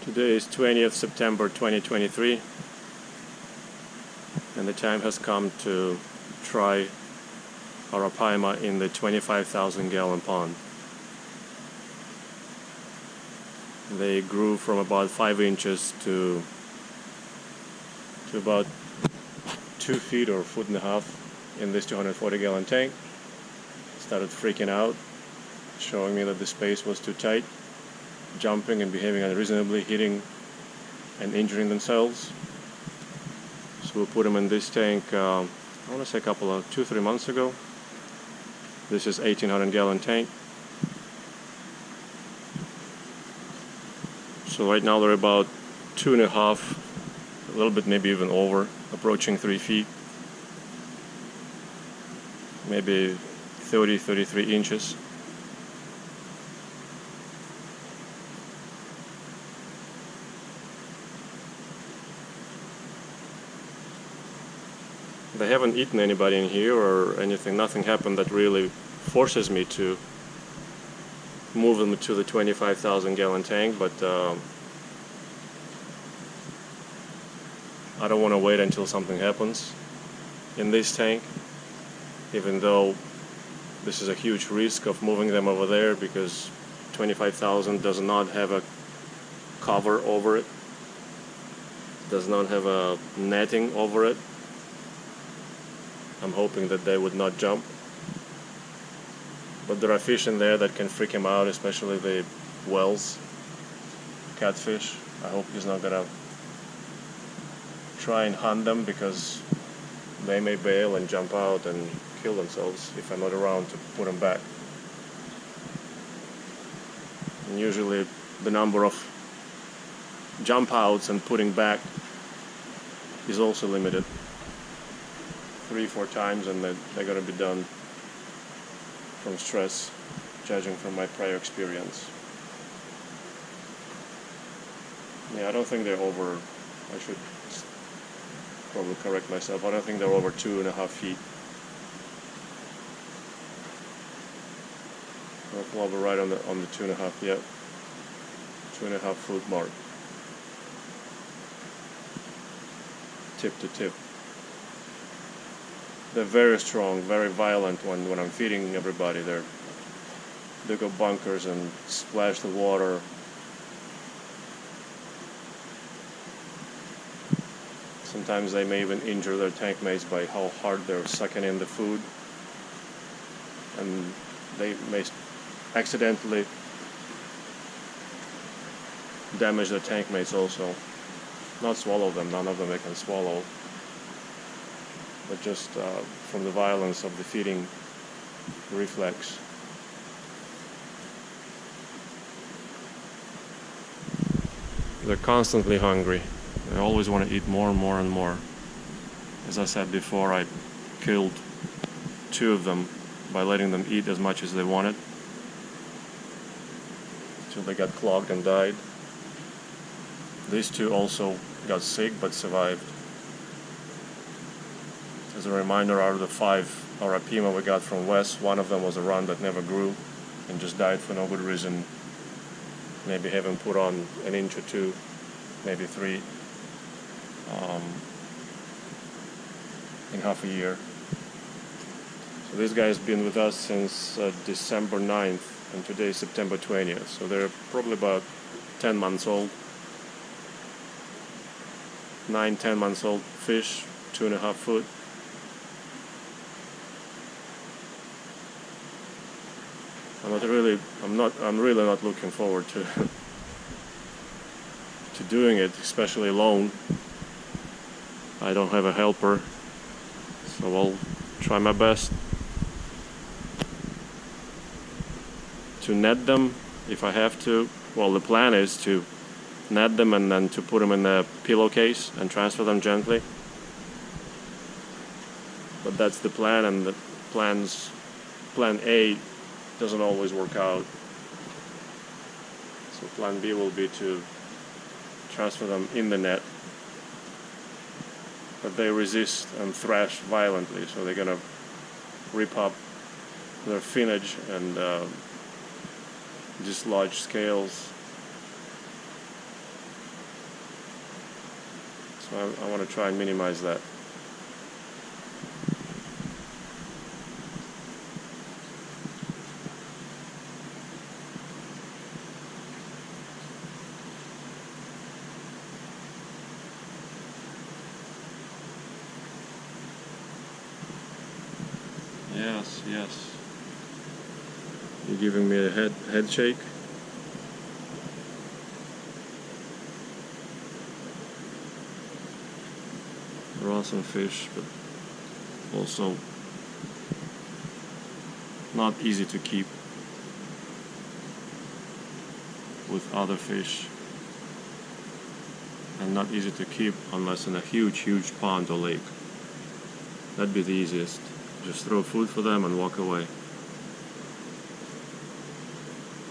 Today is 20th September 2023, and the time has come to try arapaima in the 25,000 gallon pond. They grew from about 5 inches to about 2 feet or 1.5 feet in this 240 gallon tank. Started freaking out, showing me that the space was too tight, jumping and behaving unreasonably, hitting and injuring themselves. So we put them in this tank, I want to say 2-3 months ago. This is 1,800 gallon tank. So right now they're about 2.5, a little bit maybe even over, approaching 3 feet, maybe 33 inches. They haven't eaten anybody in here or anything. Nothing happened that really forces me to move them to the 25,000 gallon tank, but I don't want to wait until something happens in this tank, even though this is a huge risk of moving them over there, because 25,000 does not have a cover over it, does not have a netting over it. I'm hoping that they would not jump, but there are fish in there that can freak him out, especially the whales, catfish. I hope he's not gonna try and hunt them, because they may bail and jump out and kill themselves if I'm not around to put them back. And usually the number of jump outs and putting back is also limited. 3-4 times, and they're going to be done from stress, judging from my prior experience. Yeah, I don't think they're over, I should probably correct myself, I don't think they're over 2.5 feet. I'll probably right on the 2.5, yeah, 2.5 foot mark, tip to tip. They're very strong, very violent when I'm feeding everybody. They go bonkers and splash the water. Sometimes they may even injure their tank mates by how hard they're sucking in the food, and they may accidentally damage their tank mates also. Not swallow them, none of them they can swallow, but just from the violence of the feeding reflex. They're constantly hungry. They always want to eat more and more and more. As I said before, I killed 2 of them by letting them eat as much as they wanted, until they got clogged and died. These 2 also got sick but survived. As a reminder, out of the 5 arapaima we got from West, 1 of them was a run that never grew and just died for no good reason. Maybe haven't put on an inch or 2, maybe 3 in half a year. So this guy has been with us since December 9th, and today is September 20th, so they're probably about 10 months old. 9-10 months old fish, 2.5 foot. I'm really not looking forward to doing it, especially alone. I don't have a helper, so I'll try my best to net them if I have to. Well, the plan is to net them and then to put them in a pillowcase and transfer them gently. But that's the plan, and the plan A doesn't always work out. So plan B will be to transfer them in the net, but they resist and thrash violently, so they're gonna rip up their finnage and dislodge scales So I want to try and minimize that. Yes, yes. You're giving me a head shake. There are some fish, but also not easy to keep with other fish, and not easy to keep unless in a huge pond or lake. That'd be the easiest. Just throw food for them and walk away.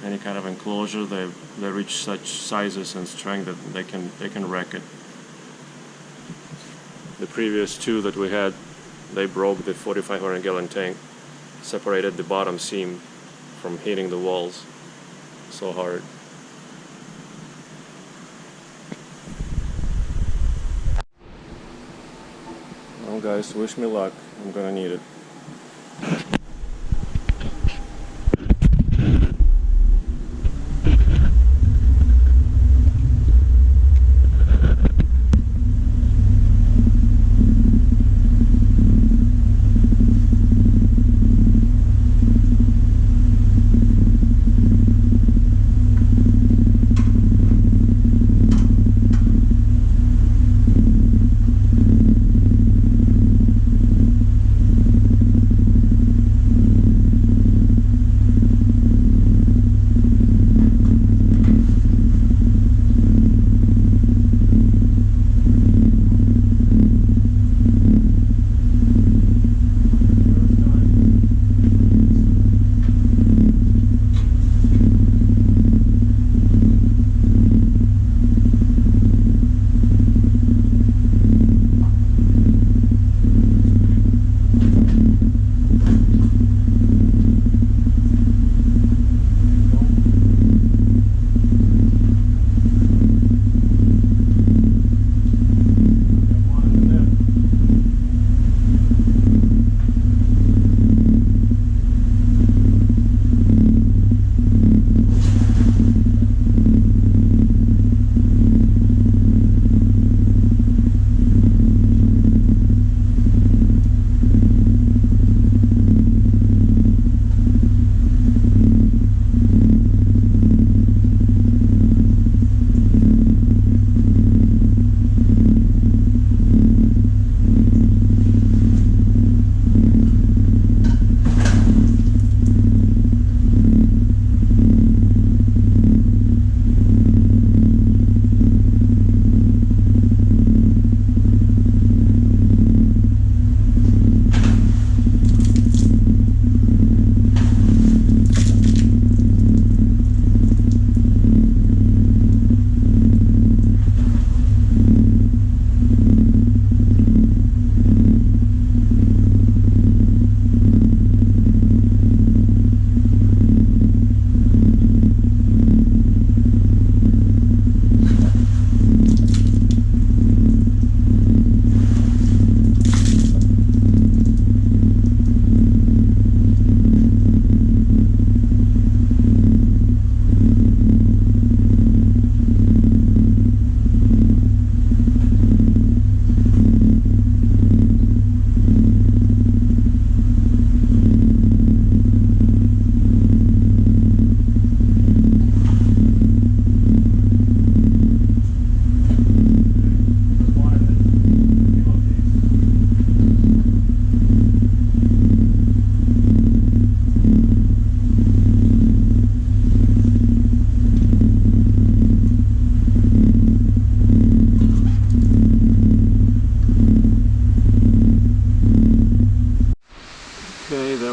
Any kind of enclosure, they reach such sizes and strength that they can wreck it. The previous two that we had, they broke the 4,500 gallon tank, separated the bottom seam from hitting the walls so hard. Well guys, wish me luck, I'm gonna need it.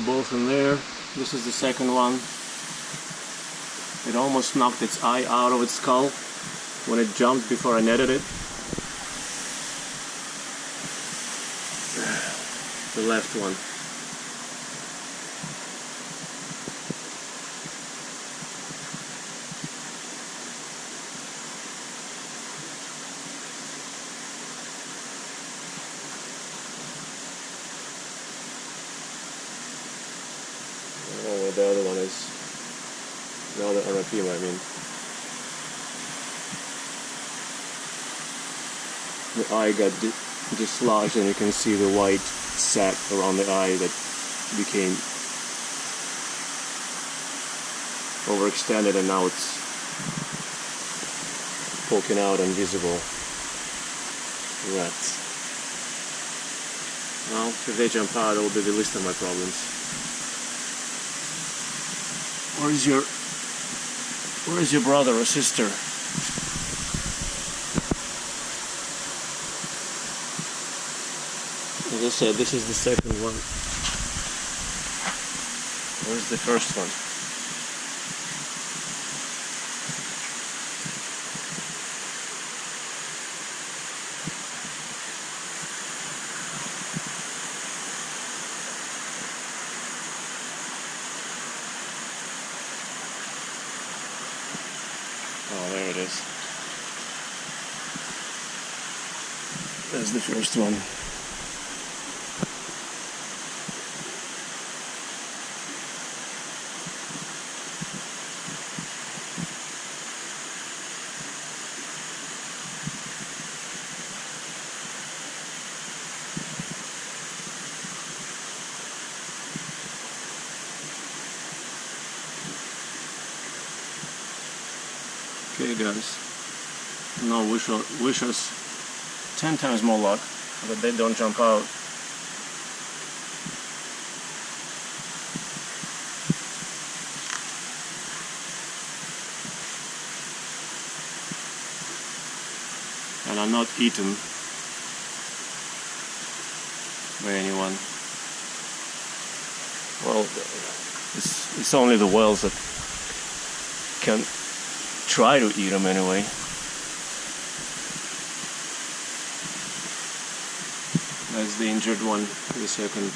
both in there. This is the second one. It almost knocked its eye out of its skull when it jumped before I netted it. The left one. The other arapaima, I mean. The eye got dislodged, and you can see the white sac around the eye that became overextended, and now it's poking out and visible. Rats. Well, if they jump out, it will be the least of my problems. Where is your brother or sister? As I said, this is the second one. Where's the first one? Oh, there it is. There's the first one. Okay guys, now wish us 10 times more luck that they don't jump out. And are not eaten by anyone. Well, it's only the whales that can try to eat them anyway. That's the injured one, the second.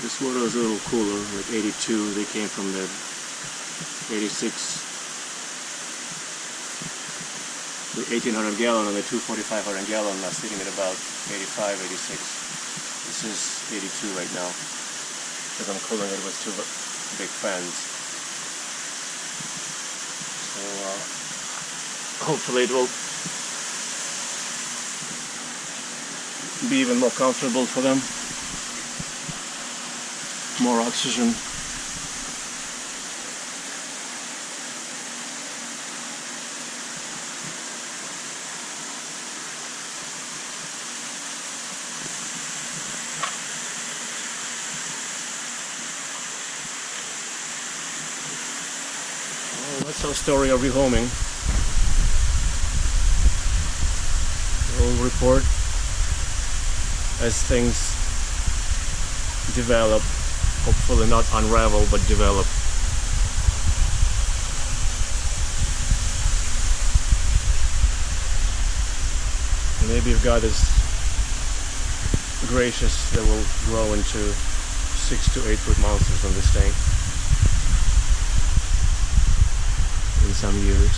This water is a little cooler, like 82. They came from the 86. The 1800 gallon and the 24500 gallon are sitting at about 85, 86. This is 82 right now, because I'm cooling it with two big fans. So hopefully it will be even more comfortable for them. More oxygen. That's our story of rehoming. We'll report as things develop, hopefully not unravel, but develop. Maybe if God is gracious, they will grow into 6 to 8 foot monsters on this tank in some years.